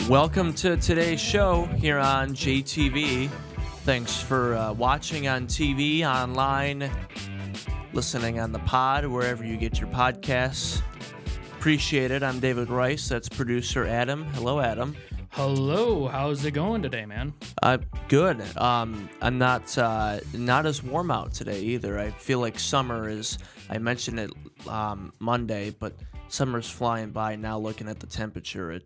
Welcome to today's show here on JTV. Thanks for watching on TV, online, listening on the pod, wherever you get your podcasts. Appreciate it. I'm David Rice. That's producer Adam. Hello, Adam. Hello. How's it going today, man? Good. I'm not as warm out today either. I feel like summer is. I mentioned it Monday, but summer's flying by now. Looking at the temperature,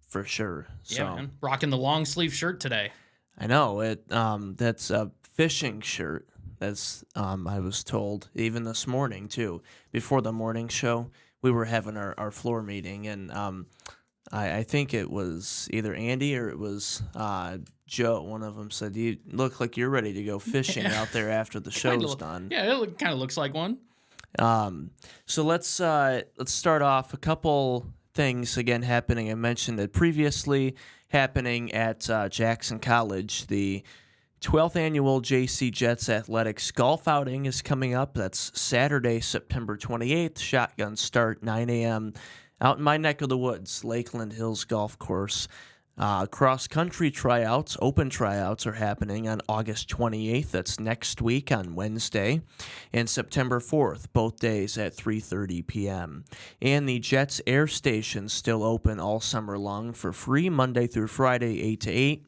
for sure. So, yeah, man. Rocking the long sleeve shirt today. I know it. That's a fishing shirt, as I was told, even this morning too. Before the morning show, we were having our floor meeting, and I think it was either Andy or it was Joe. One of them said, "You look like you're ready to go fishing out there after the show's done." Yeah, it kind of looks like one. So let's start off a couple things again happening. I mentioned it previously, happening at Jackson College. The 12th annual JC Jets Athletics golf outing is coming up. That's Saturday, September 28th. Shotgun start, 9 a.m. out in my neck of the woods, Lakeland Hills Golf Course. Cross-country tryouts, open tryouts are happening on August 28th. That's next week on Wednesday. And September 4th, both days at 3:30 p.m. And the Jets Air Station still open all summer long for free, Monday through Friday, 8 to 8.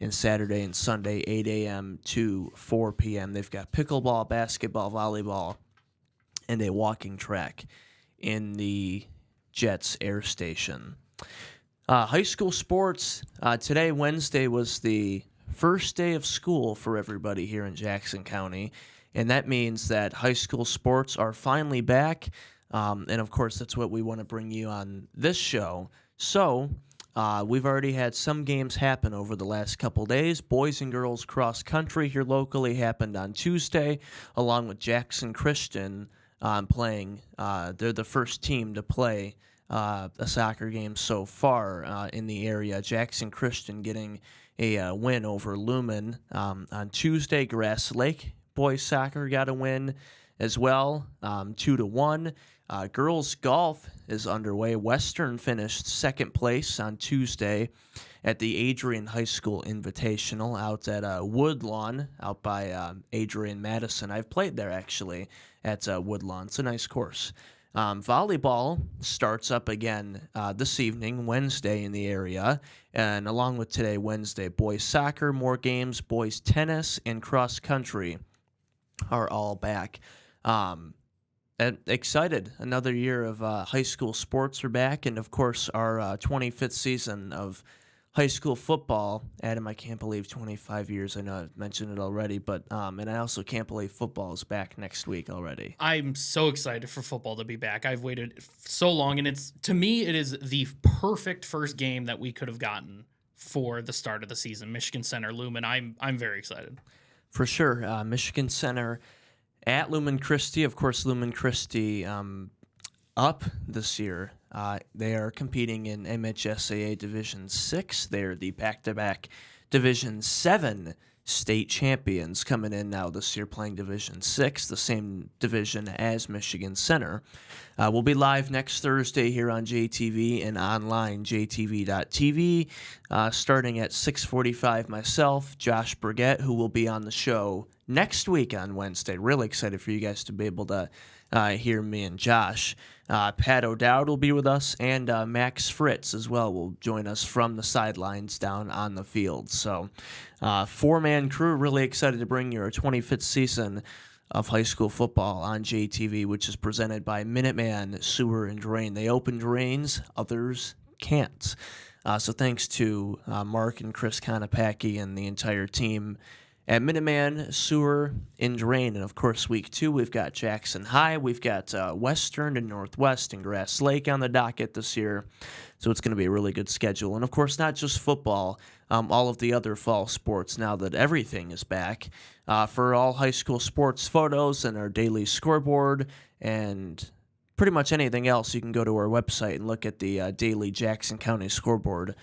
And Saturday and Sunday, 8 a.m. to 4 p.m. They've got pickleball, basketball, volleyball, and a walking track in the Jets Air Station. High school sports. Today, Wednesday, was the first day of school for everybody here in Jackson County, and that means that high school sports are finally back, and of course, that's what we want to bring you on this show. So, we've already had some games happen over the last couple days. Boys and girls cross country here locally happened on Tuesday, along with Jackson Christian playing. They're the first team to play a soccer game so far in the area. Jackson Christian getting a win over Lumen on Tuesday. Grass Lake boys soccer got a win as well, 2-1. Girls golf is underway. Western finished second place on Tuesday at the Adrian High School Invitational out at Woodlawn, out by Adrian Madison. I've played there actually at Woodlawn. It's a nice course. Volleyball starts up again this evening, Wednesday, in the area. And along with today, Wednesday, boys soccer, more games, boys tennis, and cross country are all back. And excited. Another year of high school sports are back. And, of course, our 25th season of high school football. Adam, I can't believe 25 years. I know I've mentioned it already, but and I also can't believe football is back next week already. I'm so excited for football to be back. I've waited so long, and to me, it is the perfect first game that we could have gotten for the start of the season. Michigan Center, Lumen. I'm very excited. For sure. Michigan Center at Lumen Christi. Of course, Lumen Christi up this year. They are competing in MHSAA Division 6. They're the back-to-back Division 7 state champions coming in now this year playing Division 6, the same division as Michigan Center. We'll be live next Thursday here on JTV and online, jtv.tv, starting at 6:45. Myself, Josh Burgett, who will be on the show next week on Wednesday. Really excited for you guys to be able to hear me and Josh. Pat O'Dowd will be with us, and Max Fritz as well will join us from the sidelines down on the field. So, four-man crew, really excited to bring you our 25th season of high school football on JTV, which is presented by Minuteman Sewer and Drain. They open drains, others can't. So thanks to Mark and Chris Konopacki and the entire team at Minuteman Sewer and Drain. And, of course, week 2, we've got Jackson High. We've got Western and Northwest and Grass Lake on the docket this year. So it's going to be a really good schedule. And, of course, not just football, all of the other fall sports now that everything is back. For all high school sports photos and our daily scoreboard and pretty much anything else, you can go to our website and look at the daily Jackson County scoreboard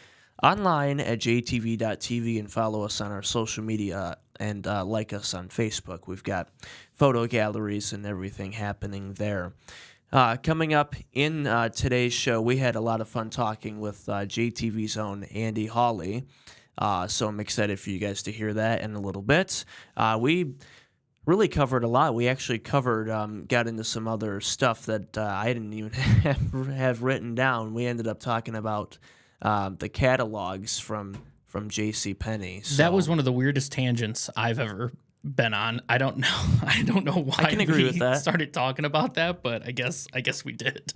online at jtv.tv and follow us on our social media and like us on Facebook. We've got photo galleries and everything happening there. Coming up in today's show, we had a lot of fun talking with JTV's own Andy Hawley. So I'm excited for you guys to hear that in a little bit. We really covered a lot. We actually got into some other stuff that I didn't even have written down. We ended up talking about the catalogs from JCPenney. So. That was one of the weirdest tangents I've ever been on. I don't know. I don't know why I can agree with that. Started talking about that, but I guess we did.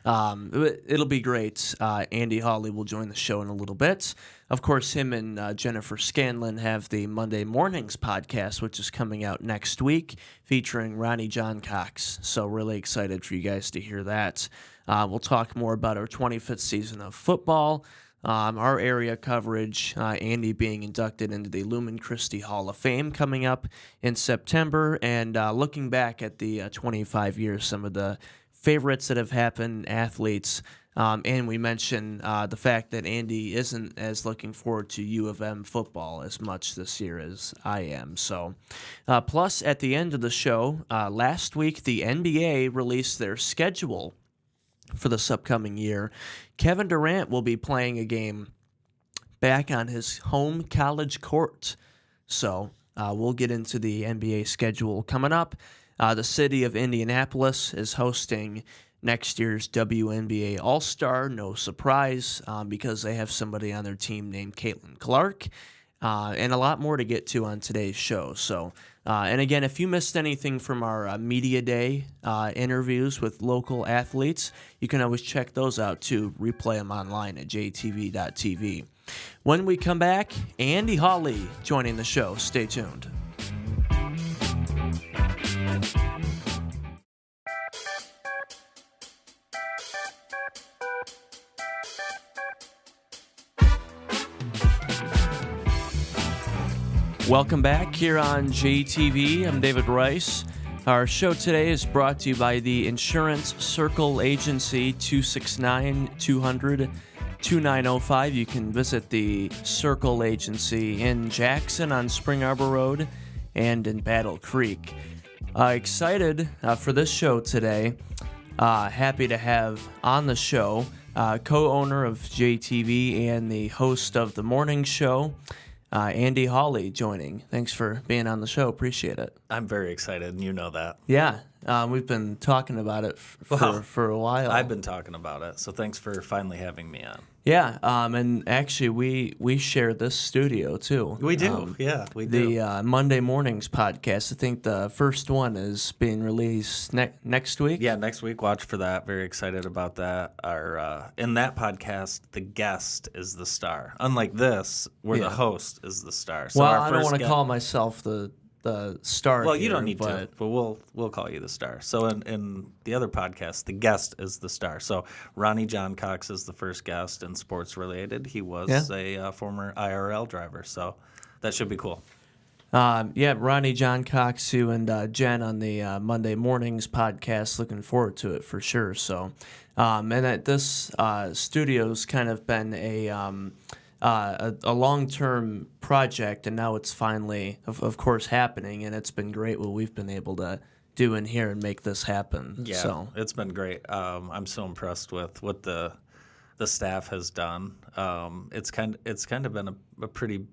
It'll be great. Andy Hawley will join the show in a little bit. Of course, him and Jennifer Scanlon have the Monday Mornings podcast, which is coming out next week, featuring Ronnie John Cox. So really excited for you guys to hear that. We'll talk more about our 25th season of football, our area coverage, Andy being inducted into the Lumen Christi Hall of Fame coming up in September, and looking back at the 25 years, some of the favorites that have happened, athletes, and we mentioned the fact that Andy isn't as looking forward to U of M football as much this year as I am. So, plus at the end of the show, last week the NBA released their schedule for this upcoming year. Kevin Durant will be playing a game back on his home college court. So we'll get into the NBA schedule coming up. The city of Indianapolis is hosting next year's WNBA All-Star. No surprise, because they have somebody on their team named Caitlin Clark. And a lot more to get to on today's show. So, and again, if you missed anything from our Media Day interviews with local athletes, you can always check those out too. Replay them online at jtv.tv. When we come back, Andy Hawley joining the show. Stay tuned. Welcome back here on JTV. I'm David Rice. Our show today is brought to you by the Insurance Circle Agency, 269-200-2905. You can visit the Circle Agency in Jackson on Spring Arbor Road and in Battle Creek. Excited for this show today. Happy to have on the show co-owner of JTV and the host of the morning show, Andy Hawley, joining. Thanks for being on the show. Appreciate it. I'm very excited, and you know that. Yeah, we've been talking about it for a while. I've been talking about it, so thanks for finally having me on. Yeah, and actually we share this studio too. We do, we do. The Monday Mornings podcast, I think the first one is being released next week. Yeah, next week. Watch for that. Very excited about that. Our in that podcast, the guest is the star. Unlike this, where the host is the star. So well, our I don't want to call myself the star. Well, here, you don't need to, but we'll call you the star. So in the other podcast, the guest is the star. So Ronnie John Cox is the first guest and sports related. He was a former IRL driver, so that should be cool. Ronnie John Cox, you and Jen on the Monday Mornings podcast. Looking forward to it for sure. So, and at this studio's kind of been a long-term project, and now it's finally, of course, happening, and it's been great what we've been able to do in here and make this happen. Yeah, so. It's been great. I'm so impressed with what the staff has done. It's kind of been a pretty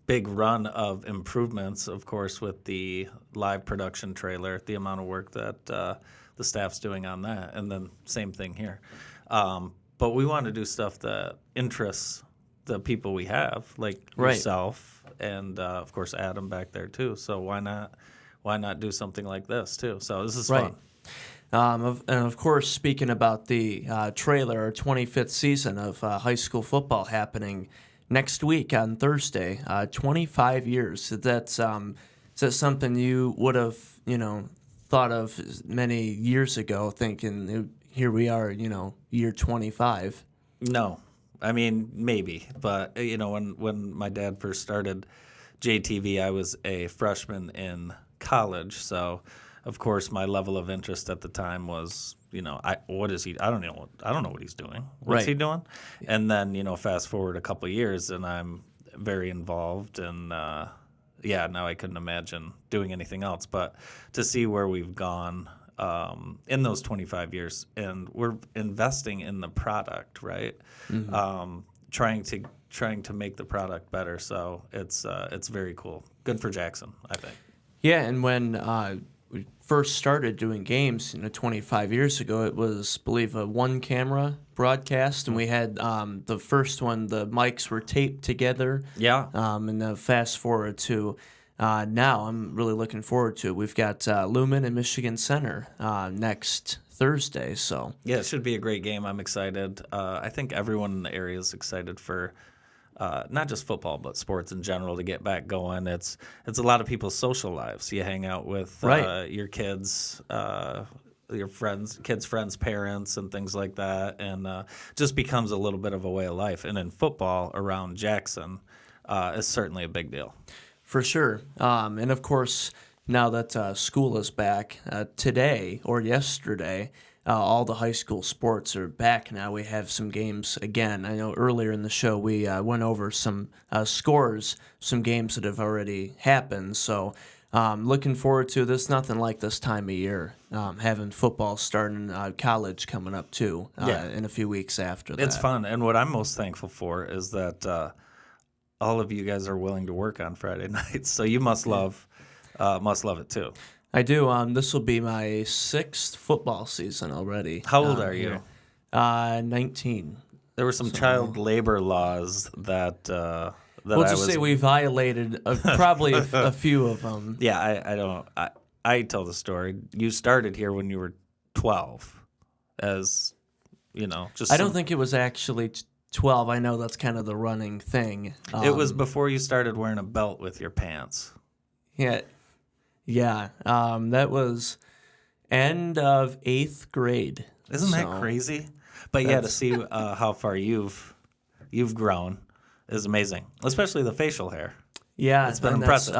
big run of improvements, of course, with the live production trailer, the amount of work that the staff's doing on that, and then same thing here. But we want to do stuff that interests the people we have, like yourself, and of course Adam back there too. So why not do something like this too? So this is fun. And of course, speaking about the trailer, our 25th season of high school football happening next week on Thursday. 25 years. Is that something you would have thought of many years ago, thinking here we are, year 25? No. I mean, maybe, but when my dad first started JTV, I was a freshman in college, so of course my level of interest at the time was what is he? I don't know. I don't know what he's doing. What's Right. he doing? And then, fast forward a couple of years, and I'm very involved, and now I couldn't imagine doing anything else. But to see where we've gone in those 25 years, and we're investing in the product, right? Trying to make the product better. So it's very cool. Good for Jackson, I think. Yeah, and when we first started doing games, 25 years ago, it was, I believe, a one-camera broadcast, and we had the first one, the mics were taped together. Yeah. And then fast forward to now, I'm really looking forward to it. We've got Lumen and Michigan Center next Thursday, so. Yeah, it should be a great game. I'm excited. I think everyone in the area is excited for not just football, but sports in general to get back going. It's a lot of people's social lives. You hang out with your kids, your kids' friends' parents, and things like that, and just becomes a little bit of a way of life. And in football around Jackson, is certainly a big deal. For sure. And of course, now that school is back, today or yesterday, all the high school sports are back now. We have some games again. I know earlier in the show we went over some scores, some games that have already happened. So looking forward to this. Nothing like this time of year. Having football starting, college coming up too in a few weeks after that. It's fun. And what I'm most thankful for is that all of you guys are willing to work on Friday nights. So you must love it too. I do. This will be my 6th football season already. How old are you? 19. There were some child labor laws that We'll just say we violated probably a few of them. Yeah, I tell the story. You started here when you were 12, just. I don't think it was actually 12. I know that's kind of the running thing. It was before you started wearing a belt with your pants. Yeah. That was end of 8th grade. Isn't that crazy? But to see how far you've grown is amazing, especially the facial hair. Yeah, it's been impressive.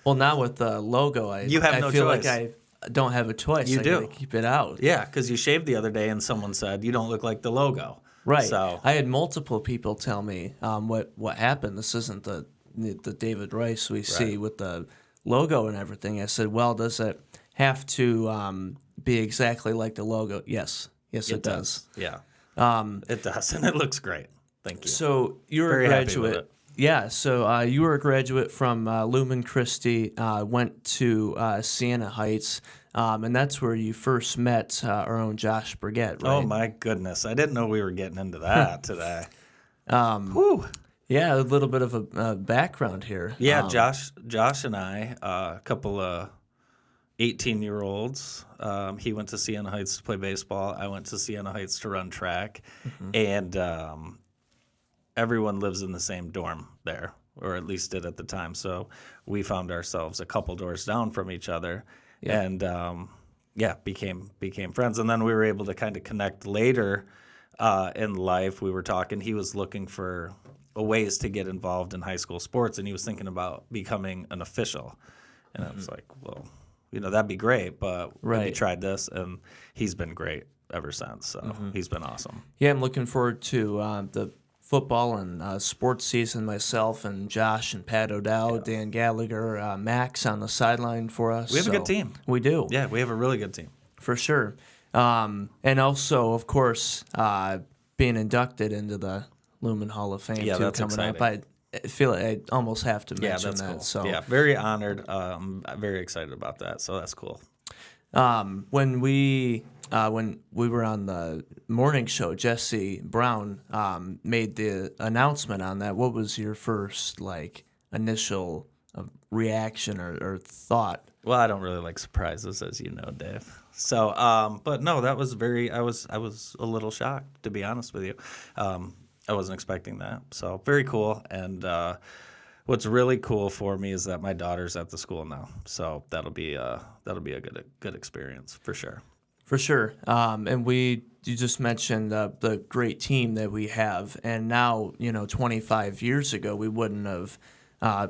Well, now with the logo, I feel choice. Like I don't have a choice. You do. Gotta keep it out. Yeah, because you shaved the other day and someone said you don't look like the logo. Right. So I had multiple people tell me what happened. This isn't the David Rice we see with the logo and everything. I said, well, does it have to be exactly like the logo? Yes, it does. Yeah, it does, and it looks great. Thank you. So you're Very a happy with graduate. it. Yeah, so you were a graduate from Lumen Christi, went to Siena Heights, and that's where you first met our own Josh Brigette, right? Oh, my goodness. I didn't know we were getting into that today. Whew. Yeah, a little bit of a background here. Yeah, Josh and I, a couple of 18-year-olds, he went to Siena Heights to play baseball. I went to Siena Heights to run track. And everyone lives in the same dorm there, or at least did at the time. So we found ourselves a couple doors down from each other and, became friends. And then we were able to kind of connect later in life. We were talking. He was looking for ways to get involved in high school sports, and he was thinking about becoming an official. And I was like, well, that'd be great, but we tried this, and he's been great ever since. So he's been awesome. Yeah, I'm looking forward to the football and sports season myself, and Josh and Pat O'Dowd, Dan Gallagher, Max on the sideline for us. We have a good team. We do. Yeah, we have a really good team. For sure. And also, of course, being inducted into the Lumen Hall of Fame too, that's coming exciting. up. I feel like I almost have to mention that's that. cool. So yeah, very honored. I'm very excited about that. So that's cool. When we were on the morning show, Jesse Brown made the announcement on that. What was your first initial reaction or thought? Well, I don't really like surprises, as you know, Dave. So, but no, that was I was a little shocked, to be honest with you. I wasn't expecting that. So very cool. And what's really cool for me is that my daughter's at the school now. So that'll be a good experience for sure. For sure. And you just mentioned the great team that we have. And now, 25 years ago, we wouldn't have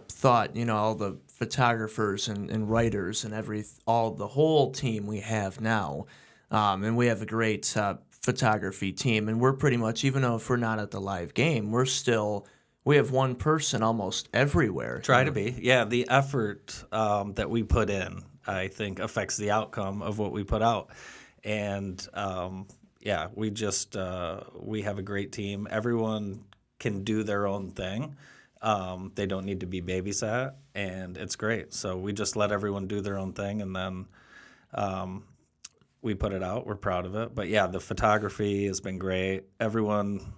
thought, all the photographers and writers and the whole team we have now. and we have a great photography team. And we're pretty much, even though if we're not at the live game, we have one person almost everywhere. Try to be. Yeah, the effort that we put in, I think, affects the outcome of what we put out. And yeah, we have a great team. Everyone can do their own thing. They don't need to be babysat, and it's great. So we just let everyone do their own thing, and then we put it out. We're proud of it. But yeah, the photography has been great. Everyone,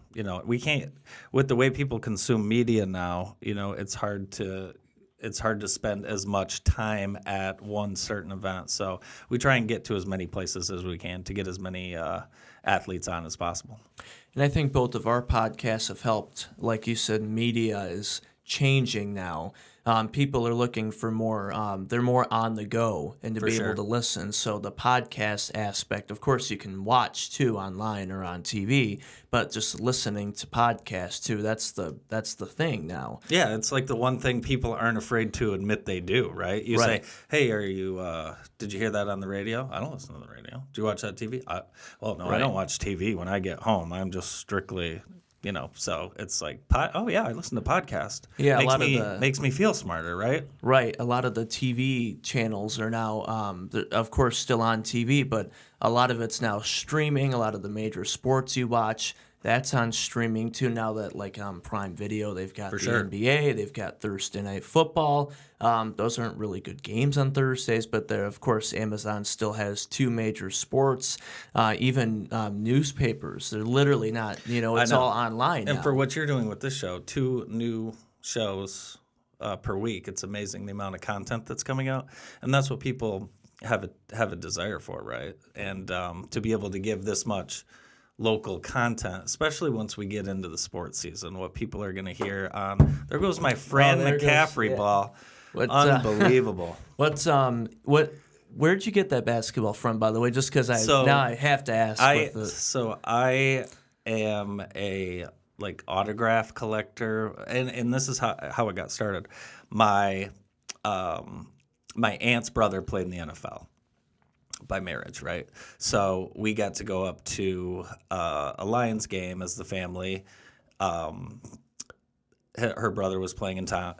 we can't, with the way people consume media now, it's hard to spend as much time at one certain event. So we try and get to as many places as we can to get as many athletes on as possible. And I think both of our podcasts have helped. Like you said, media is changing now. People are looking for more, they're more on the go and to For be sure. able to listen. So the podcast aspect, of course, you can watch too online or on TV, but just listening to podcasts too, that's the thing now. Yeah, it's like the one thing people aren't afraid to admit they do, right? You Right. say, hey, did you hear that on the radio? I don't listen to the radio. Do you watch that TV? No, I Right. don't watch TV when I get home. I'm just strictly, so it's like, oh yeah, I listen to podcasts. Yeah, makes me feel smarter, right? Right. A lot of the TV channels are now, of course, still on TV, but a lot of it's now streaming. A lot of the major sports you watch, that's on streaming too. Now that Prime Video, they've got For the sure. NBA, they've got Thursday Night Football. Those aren't really good games on Thursdays, but there, of course, Amazon still has two major sports. Even newspapers, they're literally not. It's know. all online And now. for what you're doing with this show, 2 new shows per week, it's amazing the amount of content that's coming out, and that's what people have a desire for, right? And to be able to give this much local content, especially once we get into the sports season, what people are going to hear on there goes my Fran there it goes. McCaffrey Yeah. ball, What, unbelievable. Where'd you get that basketball from, by the way? Just because So, now I have to ask. I am a autograph collector, and this is how it got started. My aunt's brother played in the NFL by marriage, right? So we got to go up to a Lions game as the family. Her brother was playing in town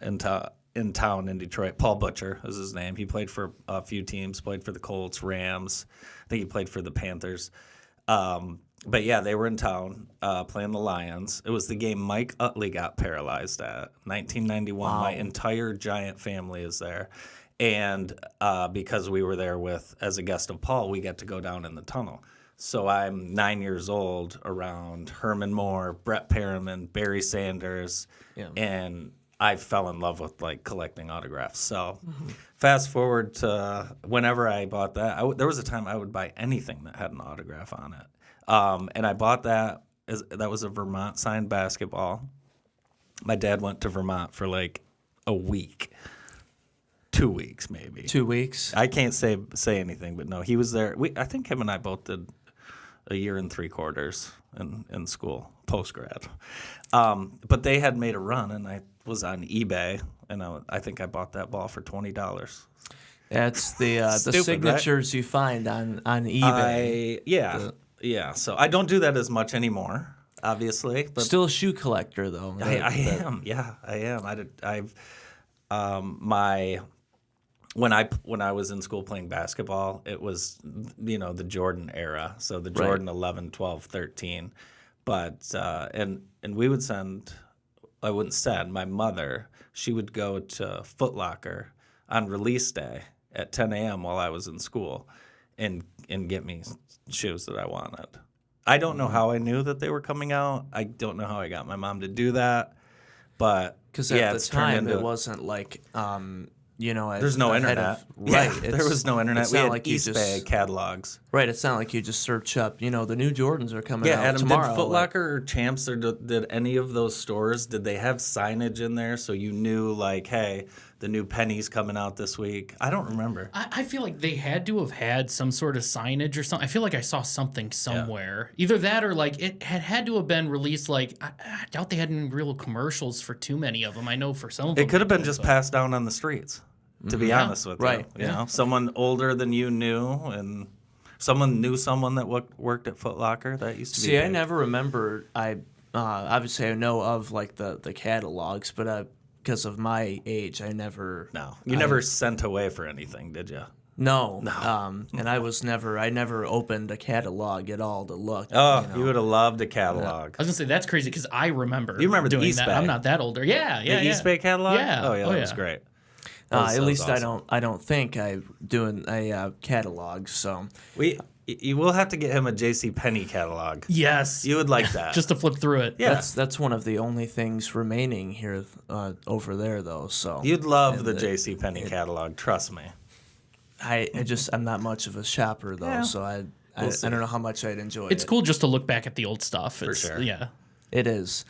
in Detroit. Paul Butcher is his name. He played for a few teams, played for the Colts, Rams. I think he played for the Panthers. But yeah, they were in town playing the Lions. It was the game Mike Utley got paralyzed at, 1991. Wow. My entire Giant family is there. And because we were there as a guest of Paul, we got to go down in the tunnel. So I'm 9 years old around Herman Moore, Brett Perriman, Barry Sanders, and I fell in love with collecting autographs. So fast forward to whenever I bought that, there was a time I would buy anything that had an autograph on it. And I bought that. That was a Vermont signed basketball. My dad went to Vermont for a week. 2 weeks, maybe. 2 weeks. I can't say anything, but no, he was there. I think him and I both did a year and 3/4 in school, post grad. But they had made a run, and I was on eBay, and I think I bought that ball for $20. That's the Stupid, signatures you find on eBay. Yeah. So I don't do that as much anymore, obviously. But Still a shoe collector, though. I am. Yeah, I am. When I was in school playing basketball, it was the Jordan era, so the Jordan 11, 12, 13. But and we would I wouldn't send my mother. She would go to Foot Locker on release day at 10 a.m. while I was in school, and get me shoes that I wanted. I don't know how I knew that they were coming out. I don't know how I got my mom to do that, but Because yeah, at the it's turned time, into it wasn't there's no internet. Right. There was no internet. It's We not had like you East just, Bay catalogs. Right. It's not like you just search up, the new Jordans are coming out Adam, tomorrow. did Foot Locker or Champs, or did any of those stores, did they have signage in there so you knew, hey, the new penny's coming out this week? I don't remember. I feel like they had to have had some sort of signage or something. I feel like I saw something somewhere. Either that or it had to have been released. I doubt they had any real commercials for too many of them. I know for some of them. It could have they been did, just but- passed down on the streets, to be honest with Right. you. You know, someone older than you knew, and Someone knew someone that worked at Foot Locker. That used to be See, I big. never remember. Obviously I know of like the catalogs, but because of my age, I never. No, you never sent away for anything, did you? No. And I never opened a catalog at all to look. Oh, you would have loved a catalog. I was gonna say that's crazy because I remember. You remember the doing East that. Bay? I'm not that older. Yeah. The East Bay catalog? Yeah. Oh, yeah, that was great. That At was least awesome. I don't think I'm doing a catalog. So You will have to get him a J.C. Penney catalog. Yes. You would like that. Just to flip through it. Yeah. that's one of the only things remaining here over there though. So You'd love the J.C. Penney catalog. Trust me. I'm not much of a shopper though, Yeah. so I see. don't know how much I'd enjoy It's it. cool just to look back at the old stuff. For sure. Yeah. It is.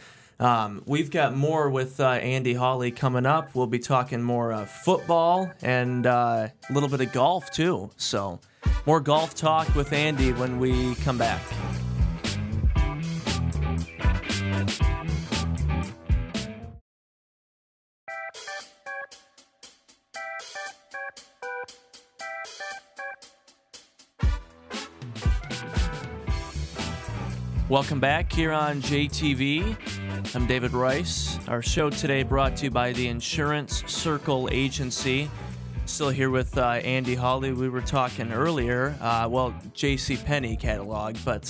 We've got more with Andy Hawley coming up. We'll be talking more football and a little bit of golf too. So more golf talk with Andy when we come back. Welcome back here on JTV. I'm David Rice. Our show today brought to you by the Insurance Circle Agency. Still here with Andy Hawley. We were talking earlier, J.C. Penney catalog, but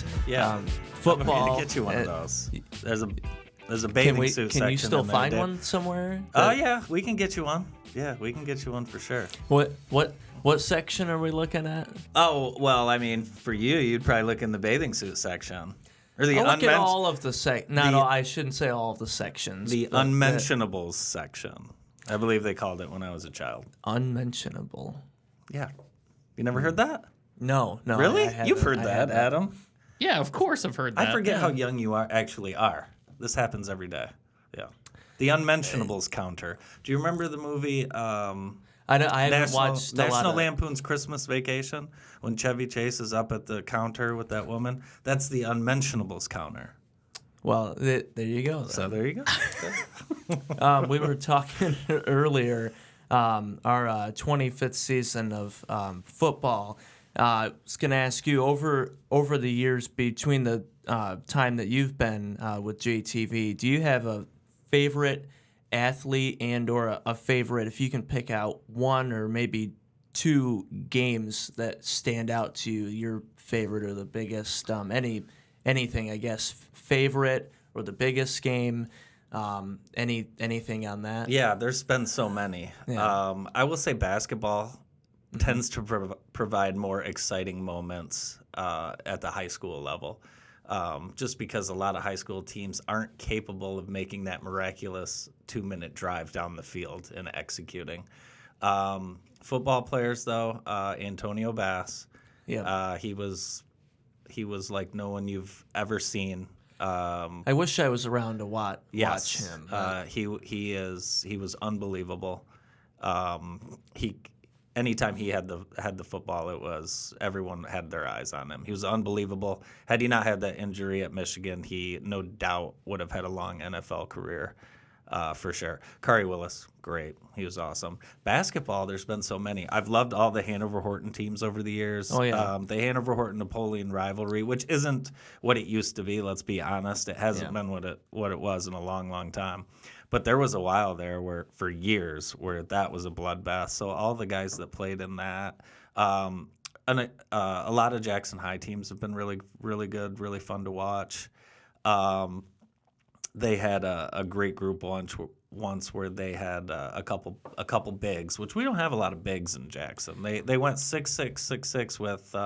football. I'm going to get you one of those. There's a bathing suit section. Can you still in there, find Dave. one somewhere? Oh yeah, we can get you one. Yeah, we can get you one for sure. What section are we looking at? Oh well, I mean, for you, you'd probably look in the bathing suit section. Or the I'll look at unmentioned, all of the Not all. I shouldn't say all of the sections. the but unmentionables section. I believe they called it when I was a child. unmentionable. Yeah, you never heard that? No. Really? I You've haven't. heard I that, haven't. Adam? Yeah, of course I've heard that. I forget yeah. how young you actually are. This happens every day. Yeah, the unmentionables counter. Do you remember the movie? I haven't watched a lot National of. Lampoon's Christmas Vacation when Chevy Chase is up at the counter with that woman. That's the unmentionables counter. Well, there you go. So there you go. We were talking earlier, our 25th season of football. I was going to ask you over the years between the time that you've been with JTV, do you have a favorite athlete and or a favorite, if you can pick out one or maybe two games that stand out to you, your favorite or the biggest, anything, I guess, favorite or the biggest game, anything on that? Yeah, there's been so many. Yeah. I will say basketball tends to provide more exciting moments at the high school level. Just because a lot of high school teams aren't capable of making that miraculous 2-minute drive down the field and executing. Football players, though, Antonio Bass, Yeah. he was like no one you've ever seen. I wish I was around to watch him. He was unbelievable. Anytime he had the football, it was everyone had their eyes on him. He was unbelievable. Had he not had that injury at Michigan, he no doubt would have had a long NFL career, for sure. Kari Willis, great. He was awesome. Basketball, there's been so many. I've loved all the Hanover Horton teams over the years. Oh, yeah. The Hanover Horton Napoleon rivalry, which isn't what it used to be. Let's be honest. It hasn't been what it was in a long, long time. But there was a while there for years where that was a bloodbath. So all the guys that played in that, and a lot of Jackson High teams have been really, really good, really fun to watch. They had a great group once where they had a couple bigs, which we don't have a lot of bigs in Jackson. They went 6'6", 6'6" with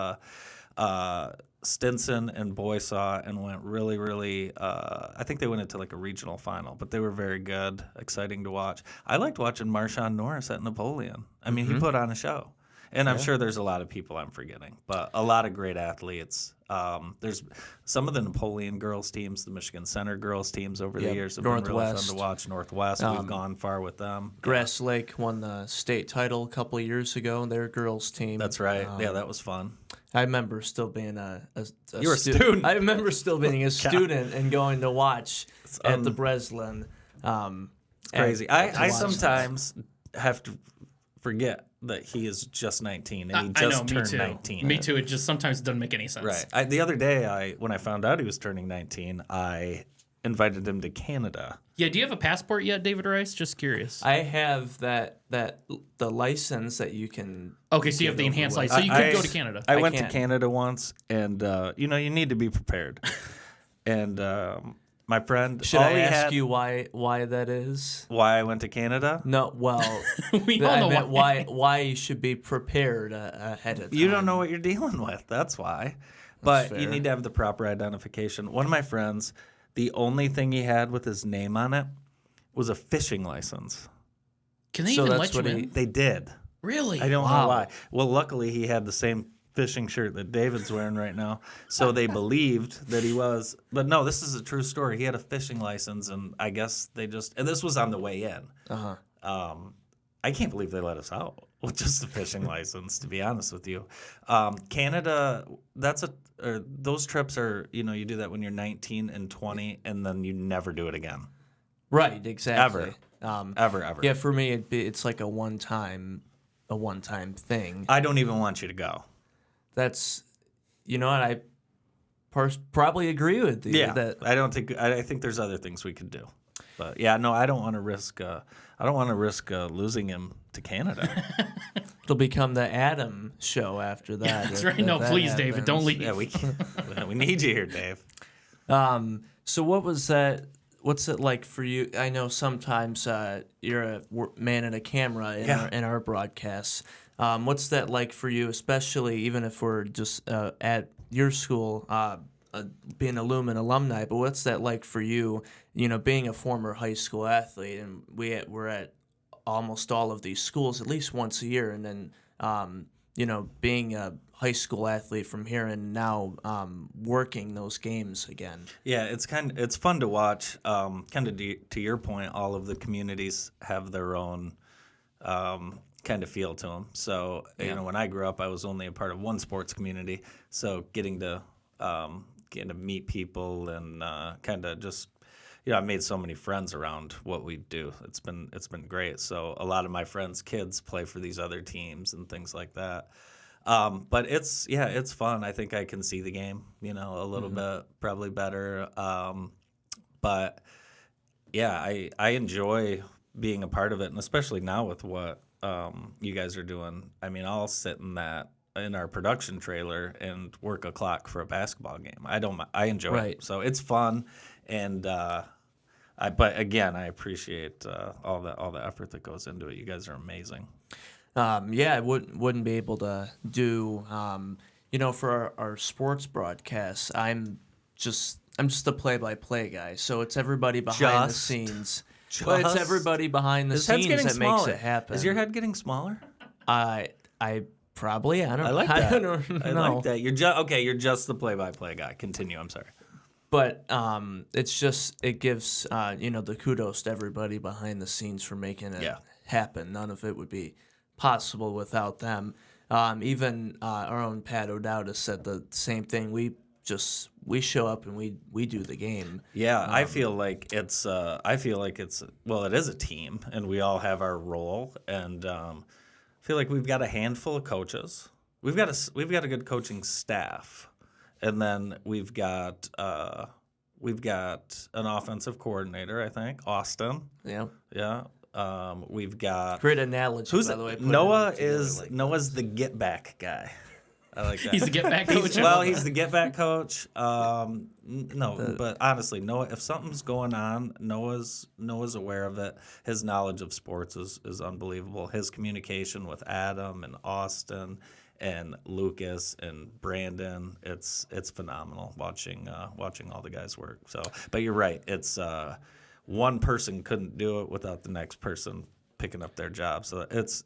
Stinson and Boysaw and went really, really I think they went into like a regional final, but they were very good, exciting to watch. I liked watching Marshawn Norris at Napoleon. I mean, he put on a show. And I'm sure there's a lot of people I'm forgetting, but a lot of great athletes. There's some of the Napoleon girls teams, the Michigan Center girls teams over the years have been really fun to watch. Northwest, we've gone far with them. Grass Lake won the state title a couple of years ago, their girls team. That's right. Yeah, that was fun. I remember still being You were a student. I remember still being a student and going to watch at the Breslin. Crazy. I sometimes have to forget that he is just 19 and he I know, just me turned too. 19. Me too. It just sometimes doesn't make any sense. Right. The other day, when I found out he was turning 19, I invited him to Canada. Yeah. Do you have a passport yet, David Rice? Just curious. I have the license that you can. Okay, so you have the get enhanced over with. license. So you could go to Canada. I went to can't. Canada once, and you need to be prepared. And my friend, Should I ask you why that is? why I went to Canada? No, well, We all I know meant why. why you should be prepared ahead of time. You don't know what you're dealing with. That's why. But you fair. need to have the proper identification. One of my friends, the only thing he had with his name on it was a fishing license. Can they So even that's let you what in? They did. Really? I don't know Wow. why. Well, luckily he had the same fishing shirt that David's wearing right now, so they believed that he was. But no, this is a true story. He had a fishing license, and I guess they just. And this was on the way in. I can't believe they let us out with just a fishing license. To be honest with you, Canada. Those trips are. You do that when you're 19 and 20, and then you never do it again. Right, exactly. Ever. Yeah, for me, it's like a one-time thing. I don't even want you to go. That's, what I probably agree with you. Yeah, That I think there's other things we could do, but yeah, no, I don't want to risk. Losing him to Canada. it'll become the Adam show after that. That's right. No, please, David, don't leave. Yeah, we need you here, Dave. So what was that? What's it like for you? I know sometimes you're a man in a camera in our broadcasts. What's that like for you, especially even if we're just at your school, being a Lumen alumni? But what's that like for you? Being a former high school athlete, and we're at almost all of these schools at least once a year, and then being a high school athlete from here and now working those games again. Yeah, it's fun to watch. Kind of to your point, all of the communities have their own kind of feel to them. So when I grew up, I was only a part of one sports community. So getting to meet people and kind of just. I've made so many friends around what we do. It's been great. So a lot of my friends' kids play for these other teams and things like that. But it's fun. I think I can see the game, a little bit probably better. But yeah, I enjoy being a part of it, and especially now with what you guys are doing. I mean, I'll sit in our production trailer and work a clock for a basketball game. I enjoy it. So it's fun, and but again, I appreciate all the effort that goes into it. You guys are amazing. I wouldn't be able to do for our sports broadcasts. I'm just a play-by-play guy, so it's everybody behind the scenes. But it's everybody behind the scenes that makes it happen. Is your head getting smaller? I probably. I don't. I like that. I don't know. I like that. You're just the play-by-play guy. Continue. I'm sorry. But it gives the kudos to everybody behind the scenes for making it happen. None of it would be possible without them. Even our own Pat O'Dowd has said the same thing. We show up and we do the game. Yeah, I feel like it's it is a team, and we all have our role. And I feel like we've got a handful of coaches. We've got a good coaching staff. And then we've got an offensive coordinator, I think, Austin. Yeah. Yeah. We've got Great analogy, by the way. Noah's the get back guy. I like that. He's the get back coach. He's the get back coach. But honestly, Noah, if something's going on, Noah's aware of it. His knowledge of sports is unbelievable. His communication with Adam and Austin and Lucas and Brandon, it's phenomenal watching all the guys work. So, but you're right. It's one person couldn't do it without the next person picking up their job. So it's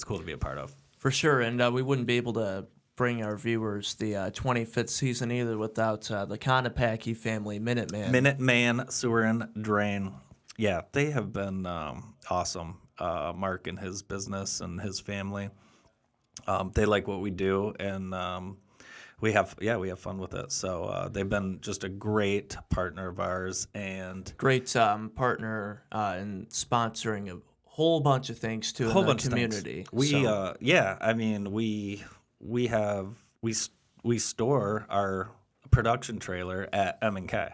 cool to be a part of. For sure, and we wouldn't be able to bring our viewers the 25th season either without the Konopacki family, Minuteman, Sewer and Drain. Yeah, they have been awesome. Mark and his business and his family. They like what we do, and we have fun with it. So they've been just a great partner of ours, and great partner in sponsoring a whole bunch of things too whole in the bunch of things. community. I mean, we store our production trailer at M&K.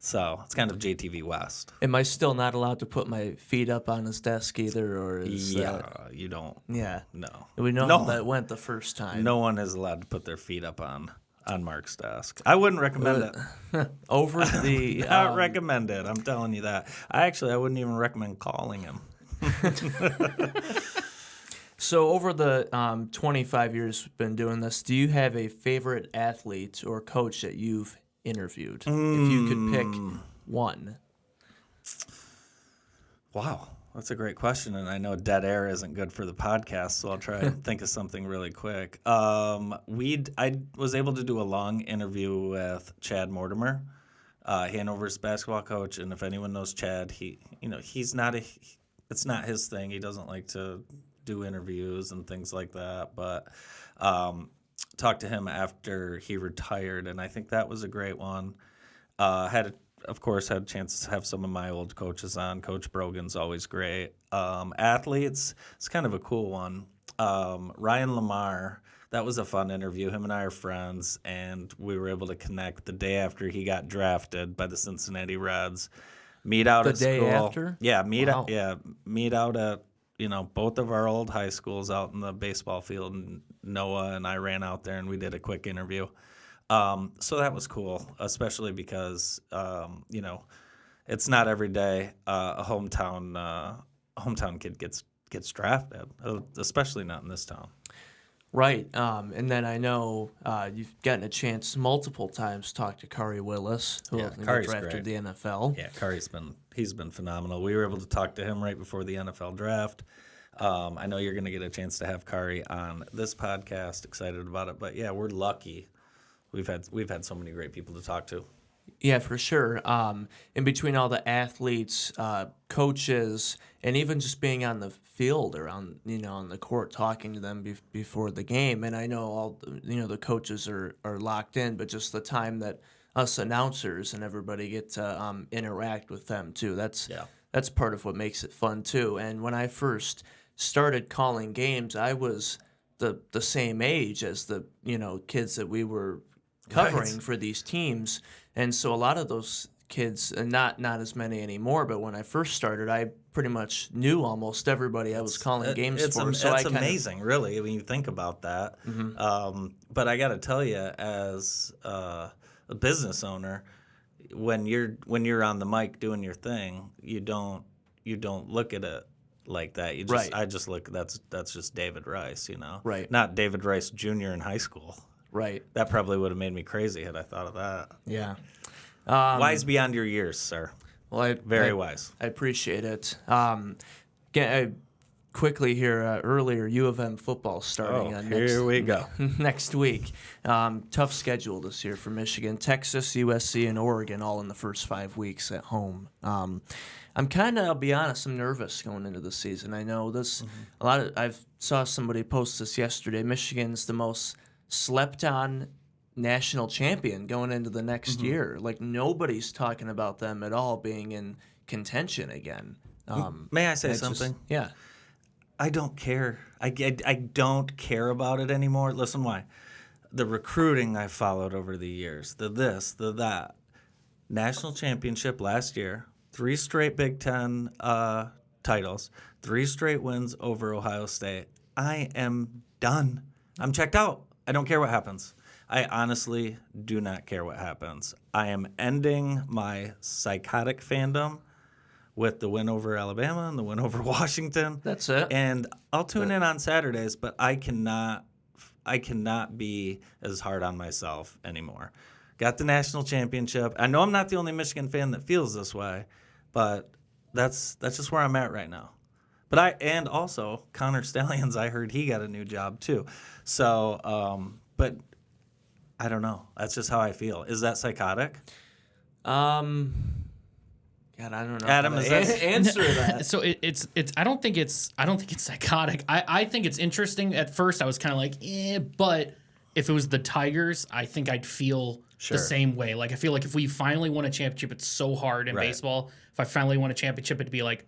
So it's kind of JTV West. Am I still not allowed to put my feet up on his desk either, or is You don't. Yeah. No. We know how that went the first time. No one is allowed to put their feet up on Mark's desk. I wouldn't recommend it. Over the Not recommend it. I'm telling you that. I wouldn't even recommend calling him. So over the 25 years we've been doing this, do you have a favorite athlete or coach that you've interviewed? If you could pick one. Wow, that's a great question, and I know dead air isn't good for the podcast, so I'll try and think of something really quick. I was able to do a long interview with Chad Mortimer, Hanover's basketball coach, and if anyone knows Chad, it's not his thing. He doesn't like to do interviews and things like that, but talked to him after he retired, and I think that was a great one. Of course, had a chance to have some of my old coaches on. Coach Brogan's always great. Athletes, it's kind of a cool one. Ryan Lamar, that was a fun interview. Him and I are friends, and we were able to connect the day after he got drafted by the Cincinnati Reds. Meet out at school. The day after? Yeah, meet out at both of our old high schools out in the baseball field. And Noah and I ran out there and we did a quick interview. So that was cool, especially because it's not every day a hometown kid gets drafted, especially not in this town. Right. And then I know you've gotten a chance multiple times to talk to Kari Willis, who Kari's drafted great. the NFL. Yeah, he's been phenomenal. We were able to talk to him right before the NFL draft. I know you're going to get a chance to have Kari on this podcast. Excited about it, but yeah, we're lucky. We've had so many great people to talk to. Yeah, for sure. In between all the athletes, coaches, and even just being on the field or on the court, talking to them before the game. And I know all the coaches are locked in, but just the time that us announcers and everybody get to interact with them too. That's part of what makes it fun too. And when I first started calling games, I was the same age as the kids that we were covering for these teams. And so a lot of those kids, and not as many anymore, but when I first started, I pretty much knew almost everybody I was calling games for. So it's amazing, really, when you think about that. Mm-hmm. But I got to tell you, as a business owner, when you're on the mic doing your thing, you don't look at it like that. I just look. That's just David Rice, Right. Not David Rice Jr. in high school. Right. That probably would have made me crazy had I thought of that. Yeah. Wise beyond your years, sir. Well, Very wise. I appreciate it. Quickly here, earlier, U of M football starting here we go. next week. Tough schedule this year for Michigan. Texas, USC, and Oregon all in the first 5 weeks at home. I'm kind of, I'll be honest, I'm nervous going into the season. I know this, I saw somebody post this yesterday. Michigan's the most slept on national champion going into the next year. Like, nobody's talking about them at all being in contention again. May I say something? Yeah. I don't care. I don't care about it anymore. Listen why. The recruiting I followed over the years, the this, the that. National championship last year, 3 straight Big Ten titles, 3 straight wins over Ohio State. I am done. I'm checked out. I don't care what happens. I honestly do not care what happens. I am ending my psychotic fandom with the win over Alabama and the win over Washington. That's it. And I'll tune in on Saturdays, but I cannot be as hard on myself anymore. Got the national championship. I know I'm not the only Michigan fan that feels this way, but that's just where I'm at right now. And also Connor Stallions, I heard he got a new job too. So, but I don't know. That's just how I feel. Is that psychotic? God, I don't know. Adam, is that answer that? So it's I don't think it's psychotic. I think it's interesting. At first I was kind of like, but if it was the Tigers, I think I'd feel the same way. Like, I feel like if we finally won a championship, it's so hard in baseball. If I finally won a championship, it'd be like,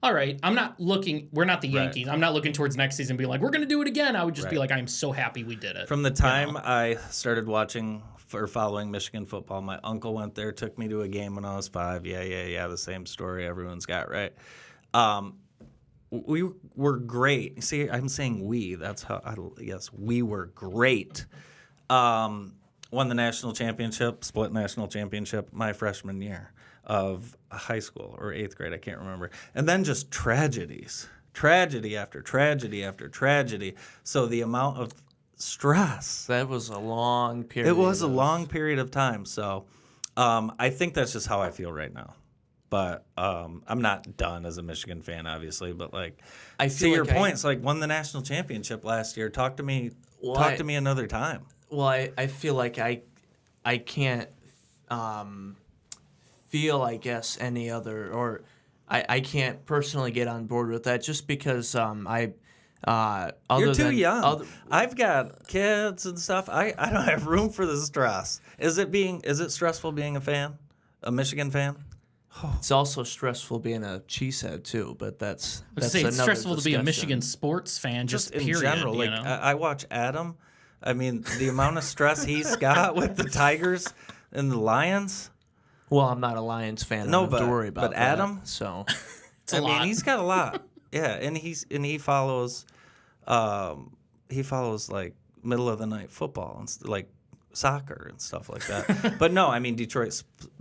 all right, we're not the Yankees. I'm not looking towards next season being like, we're going to do it again. I would just be like, I'm so happy we did it. From the time I started watching or following Michigan football, my uncle went there, took me to a game when I was 5. Yeah, the same story everyone's got, right? We were great. See, I'm saying we. That's how, yes, we were great. Won the national championship, split national championship my freshman year of high school or 8th grade, I can't remember. And then just tragedies, tragedy after tragedy after tragedy. So the amount of stress. That was a long period. It was a long period of time. So I think that's just how I feel right now. But I'm not done as a Michigan fan, obviously. But like, I feel to your like points, like won the national championship last year. Talk to me. Talk to me another time. Well, I feel like I can't feel, I guess, any other, or I can't personally get on board with that just because other You're too than, young. I've got kids and stuff. I don't have room for the stress. Is it stressful being a Michigan fan? It's also stressful being a cheesehead too, but that's It's another stressful to be a discussion. Michigan sports fan, just in period. general. Like I watch Adam. I mean, the amount of stress he's got with the Tigers and the Lions. Well, I'm not a Lions fan. No, I don't have to worry about but that, Adam? So a lot. Mean, he's got a lot. Yeah, and he follows like middle of the night football and like soccer and stuff like that. But no, I mean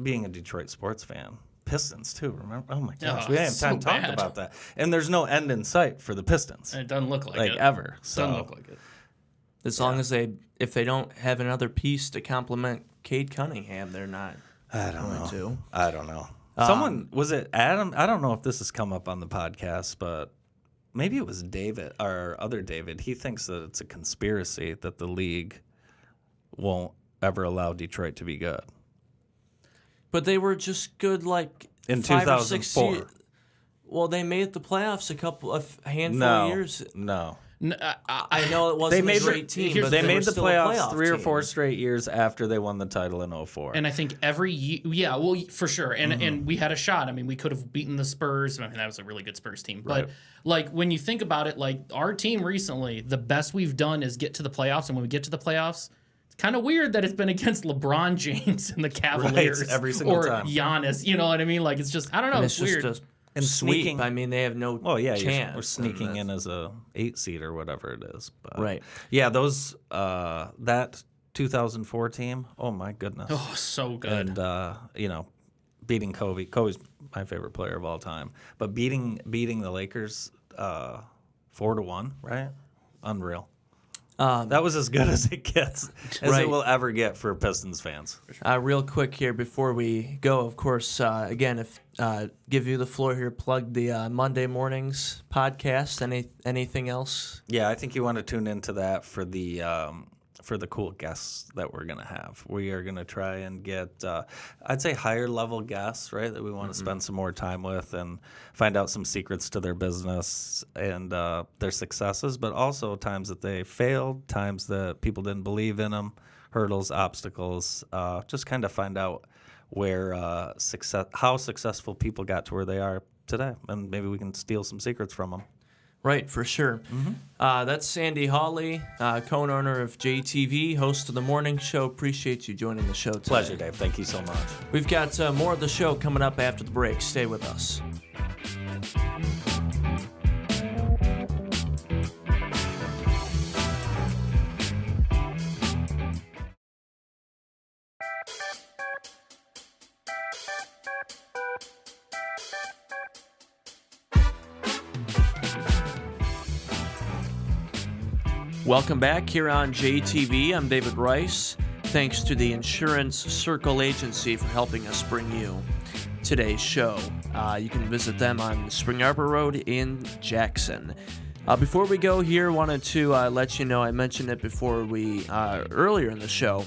being a Detroit sports fan. Pistons too, remember? Oh my gosh, we didn't have time to talk about that. And there's no end in sight for the Pistons. It doesn't look like it. Ever. So. Doesn't look like it. as long as if they don't have another piece to complement Cade Cunningham, they're not going to. I don't know. Someone, was it Adam? I don't know if this has come up on the podcast, but maybe it was David, our other David. He thinks that it's a conspiracy that the league won't ever allow Detroit to be good. But they were just good like In 5 or 6 2004. years. Well, they made the playoffs a handful of years. No. I know it wasn't a great team, but they were made the still a playoffs playoff 3 or team. 4 straight years after they won the title in 2004. And I think every year, for sure. And we had a shot. I mean, we could have beaten the Spurs. I mean, that was a really good Spurs team. But like when you think about it, like our team recently, the best we've done is get to the playoffs. And when we get to the playoffs, it's kind of weird that it's been against LeBron James and the Cavaliers every single or time. Giannis. You know what I mean? Like it's just, I don't know. And It's it's weird. just And sweep. sneaking- I mean, they have no chance. We're sneaking in as a 8 seed or whatever it is. But, Right. Yeah, those that 2004 team. Oh my goodness. Oh, so good. And beating Kobe. Kobe's my favorite player of all time. But beating the Lakers 4-1, right? Unreal. That was as good as it gets, as it will ever get for Pistons fans. Real quick here before we go, of course, again, give you the floor here, plug the Monday mornings podcast. Anything else? Yeah, I think you want to tune into that for the cool guests that we're going to have. We are going to try and get, I'd say, higher level guests, right, that we want to spend some more time with and find out some secrets to their business and their successes, but also times that they failed, times that people didn't believe in them, hurdles, obstacles, just kind of find out how successful people got to where they are today, and maybe we can steal some secrets from them. Right, for sure. That's Sandy Hawley, co-owner of JTV, host of the morning show. Appreciate you joining the show today. Pleasure, Dave. Thank you so much. We've got more of the show coming up after the break. Stay with us. Welcome back here on JTV. I'm David Rice. Thanks to the Insurance Circle Agency for helping us bring you today's show. You can visit them on Spring Arbor Road in Jackson. Before we go here, wanted to let you know, I mentioned it before earlier in the show,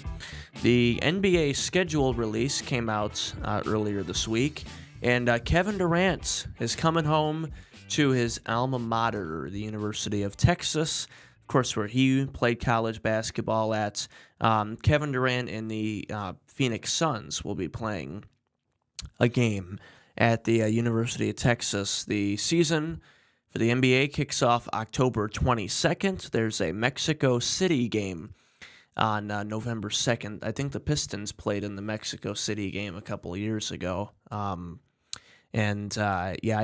the NBA schedule release came out earlier this week, and Kevin Durant is coming home to his alma mater, the University of Texas, of course, where he played college basketball at. Kevin Durant and the Phoenix Suns will be playing a game at the University of Texas. The season for the NBA kicks off October 22nd. There's a Mexico City game on November 2nd. I think the Pistons played in the Mexico City game a couple of years ago. I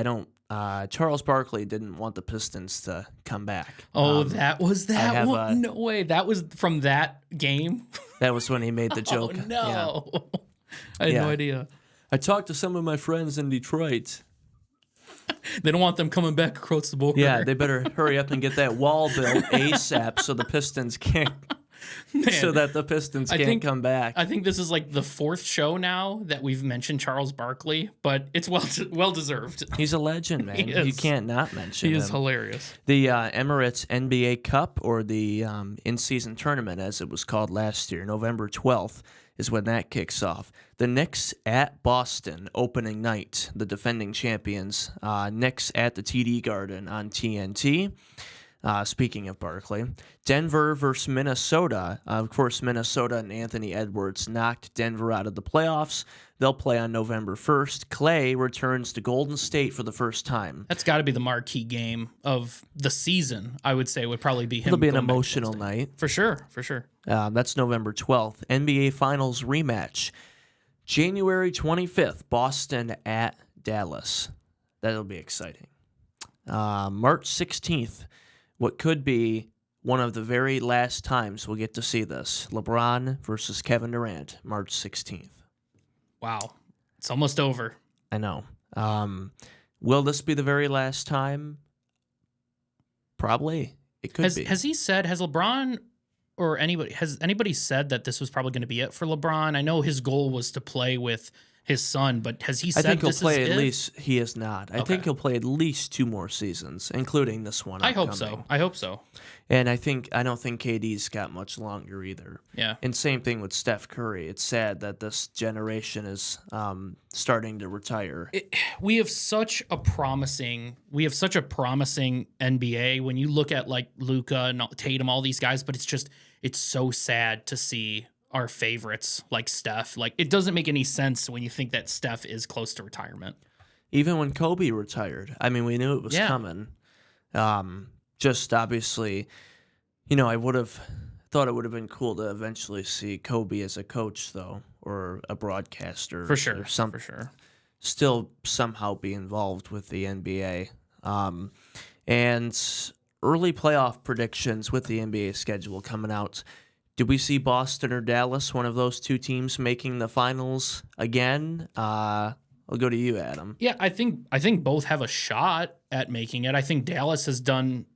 don't. Charles Barkley didn't want the Pistons to come back. Oh, that was that one? a- No way. That was from that game? That was when he made the joke. Oh, no. Yeah. I had Yeah. no idea. I talked to some of my friends in Detroit. They don't want them coming back across the border. Yeah, they better hurry up and get that wall built ASAP so the Pistons can't. Man, So that the Pistons can't come back. I think this is like the 4th show now that we've mentioned Charles Barkley, but it's well deserved. He's a legend, man. He is. You can't not mention He him. is hilarious. The Emirates NBA Cup, or the in-season tournament, as it was called last year, November 12th, is when that kicks off. The Knicks at Boston, opening night. The defending champions. Knicks at the TD Garden on TNT. Speaking of Barkley, Denver versus Minnesota. Of course, Minnesota and Anthony Edwards knocked Denver out of the playoffs. They'll play on November 1st. Clay returns to Golden State for the first time. That's got to be the marquee game of the season, I would say, would probably be him. It'll be an going back to emotional Golden State. night. For sure, for sure. That's November 12th. NBA Finals rematch. January 25th, Boston at Dallas. That'll be exciting. March 16th, what could be one of the very last times we'll get to see this. LeBron versus Kevin Durant, March 16th. Wow. It's almost over. I know. Will this be the very last time? Probably. It could be. Has LeBron or anybody said that this was probably going to be it for LeBron? I know his goal was to play with his son, but has he I said think he'll this play is at it? least. He is not. I Okay. think he'll play at least 2 more seasons, including this one. I hope upcoming. so. I hope so. And I don't think KD's got much longer either. Yeah. And same thing with Steph Curry. It's sad that this generation is starting to retire. We have such a promising NBA when you look at like Luka and Tatum, all these guys, but it's so sad to see our favorites like Steph. Like, it doesn't make any sense when you think that Steph is close to retirement. Even when Kobe retired, I mean, we knew it was Yeah. coming. Just obviously, I would have thought it would have been cool to eventually see Kobe as a coach, though, or a broadcaster, For sure. or something. For sure. Still somehow be involved with the NBA. And early playoff predictions with the NBA schedule coming out. Do we see Boston or Dallas, one of those two teams, making the finals again? I'll go to you, Adam. Yeah, I think both have a shot at making it. I think Dallas has done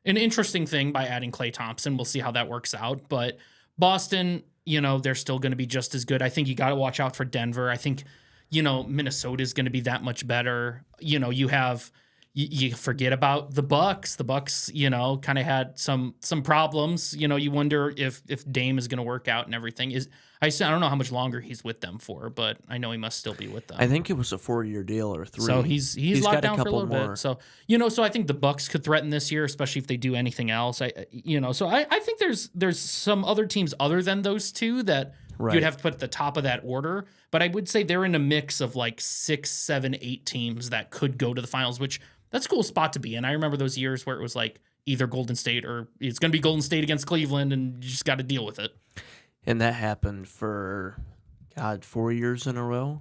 an interesting thing by adding Klay Thompson. We'll see how that works out. But Boston, they're still going to be just as good. I think you got to watch out for Denver. I think, Minnesota is going to be that much better. You forget about the Bucks. The Bucks, kind of had some problems. You wonder if Dame is going to work out and everything. I don't know how much longer he's with them for, but I know he must still be with them. I think it was a 4-year deal or 3. So he's got locked down for a couple little more. bit. So so I think the Bucks could threaten this year, especially if they do anything else. So I think there's some other teams other than those two that Right. you'd have to put at the top of that order. But I would say they're in a mix of like 6, 7, 8 teams that could go to the finals, which that's a cool spot to be in. I remember those years where it was like either Golden State or it's going to be Golden State against Cleveland, and you just got to deal with it. And that happened for, 4 years in a row.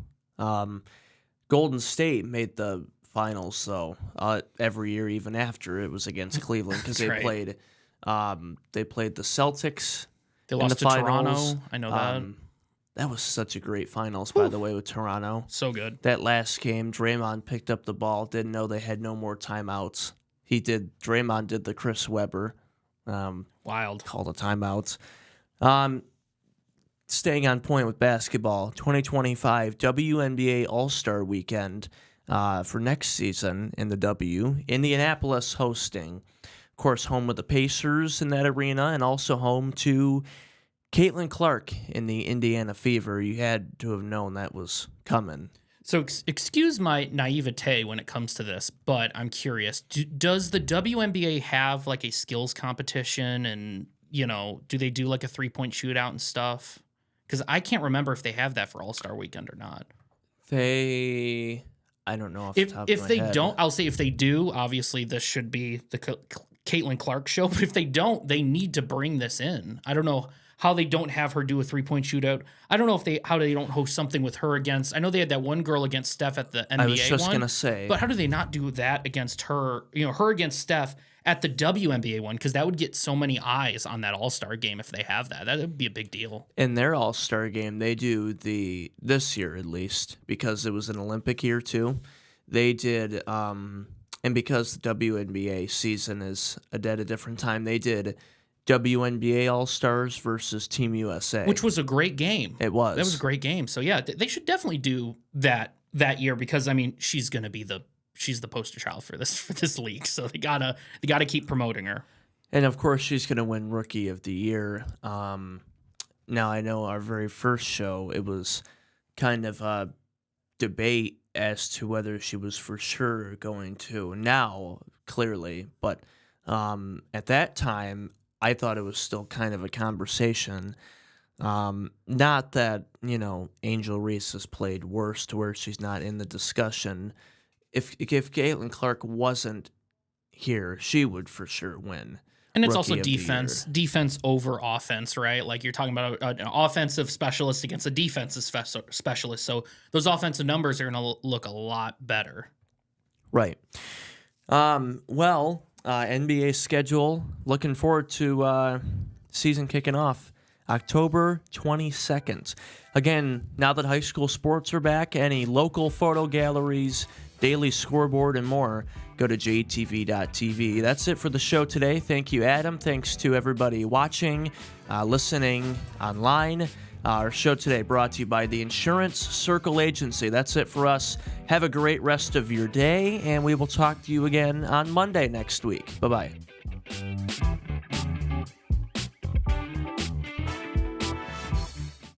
Golden State made the finals, though, every year, even after it was against Cleveland, because That's they right. played the Celtics. They in lost the to finals. Toronto. I know that. That was such a great finals, by the way, with Toronto. So good. That last game, Draymond picked up the ball, didn't know they had no more timeouts. Draymond did the Chris Webber, Wild. called a timeout. Staying on point with basketball, 2025 WNBA All-Star Weekend for next season in the W. Indianapolis hosting. Of course, home with the Pacers in that arena, and also home to Caitlin Clark in the Indiana Fever. You had to have known that was coming. So excuse my naivete when it comes to this, but I'm curious. Does the WNBA have like a skills competition, and do they do like a 3-point shootout and stuff? Because I can't remember if they have that for All-Star Weekend or not. I don't know off the top of If my they head. don't, I'll say if they do, obviously this should be the Caitlin Clark show. But if they don't, they need to bring this in. I don't know how they don't have her do a 3-point shootout. I don't know how they don't host something with her against. I know they had that one girl against Steph at the NBA I was just one, gonna say, but how do they not do that against her? Her against Steph at the WNBA one, because that would get so many eyes on that All-Star game if they have that. That would be a big deal. in their All-Star game, they do this year at least, because it was an Olympic year too. They did, and because the WNBA season is at a different time, they did WNBA All-Stars versus Team USA, Which was a great game. It was. That was a great game. So yeah, they should definitely do that year, because I mean she's gonna be she's the poster child for this league. So they gotta keep promoting her. And of course, she's going to win Rookie of the Year. Now, I know our very first show, it was kind of a debate as to whether she was for sure going to. Now, clearly. But at that time, I thought it was still kind of a conversation. Not that, Angel Reese has played worse to where she's not in the discussion. If Caitlin Clark wasn't here, she would for sure win. And it's Rookie also of the defense over offense, right? Like you're talking about an offensive specialist against a defensive specialist. So those offensive numbers are going to look a lot better. Right. NBA schedule. Looking forward to season kicking off October 22nd. Again, now that high school sports are back, any local photo galleries, daily scoreboard, and more, go to jtv.tv. That's it for the show today. Thank you, Adam. Thanks to everybody watching, listening online. Our show today brought to you by the Insurance Circle Agency. That's it for us. Have a great rest of your day, and we will talk to you again on Monday next week. Bye-bye.